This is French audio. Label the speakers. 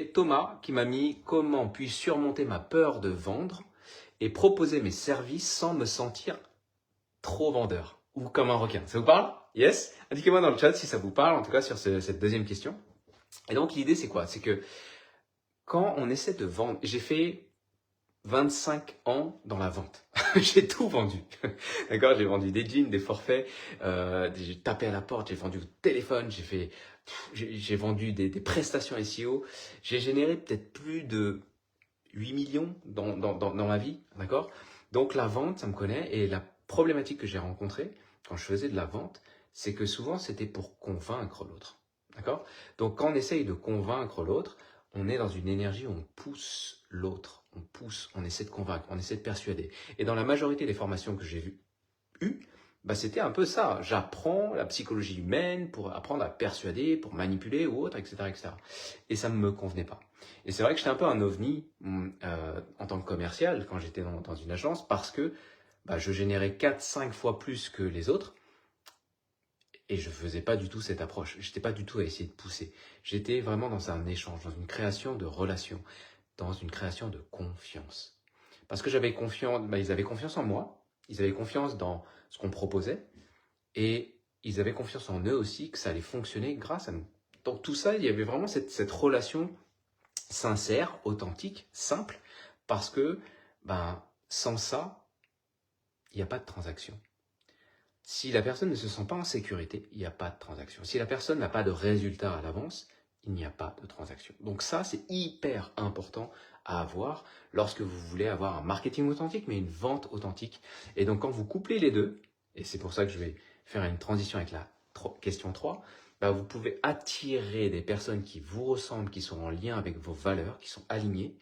Speaker 1: c'est Thomas qui m'a mis comment puis-je surmonter ma peur de vendre et proposer mes services sans me sentir trop vendeur ou comme un requin. Ça vous parle? Yes? Indiquez-moi dans le chat si ça vous parle, en tout cas sur cette deuxième question. Et donc l'idée c'est quoi? C'est que quand on essaie de vendre, j'ai fait 25 ans dans la vente. J'ai tout vendu. D'accord? J'ai vendu des jeans, des forfaits, j'ai tapé à la porte, j'ai vendu au téléphone, j'ai vendu des prestations SEO. J'ai généré peut-être plus de 8 millions dans ma vie. D'accord? Donc la vente, ça me connaît. Et la problématique que j'ai rencontrée quand je faisais de la vente, c'est que souvent c'était pour convaincre l'autre. D'accord? Donc quand on essaye de convaincre l'autre, on est dans une énergie où on pousse l'autre, on pousse, on essaie de convaincre, on essaie de persuader. Et dans la majorité des formations que j'ai eues, bah c'était un peu ça. J'apprends la psychologie humaine pour apprendre à persuader, pour manipuler ou autre, etc., etc. Et ça ne me convenait pas. Et c'est vrai que j'étais un peu un ovni en tant que commercial quand j'étais dans une agence parce que bah, je générais 4-5 fois plus que les autres. Et je faisais pas du tout cette approche. J'étais pas du tout à essayer de pousser. J'étais vraiment dans un échange, dans une création de relations, dans une création de confiance. Parce que j'avais confiance, bah, ils avaient confiance en moi, ils avaient confiance dans ce qu'on proposait, et ils avaient confiance en eux aussi que ça allait fonctionner grâce à nous. Donc tout ça, il y avait vraiment cette relation sincère, authentique, simple, parce que ben, sans ça, il n'y a pas de transaction. Si la personne ne se sent pas en sécurité, il n'y a pas de transaction. Si la personne n'a pas de résultat à l'avance, il n'y a pas de transaction. Donc ça, c'est hyper important à avoir lorsque vous voulez avoir un marketing authentique, mais une vente authentique. Et donc quand vous couplez les deux, et c'est pour ça que je vais faire une transition avec la question 3, bah vous pouvez attirer des personnes qui vous ressemblent, qui sont en lien avec vos valeurs, qui sont alignées.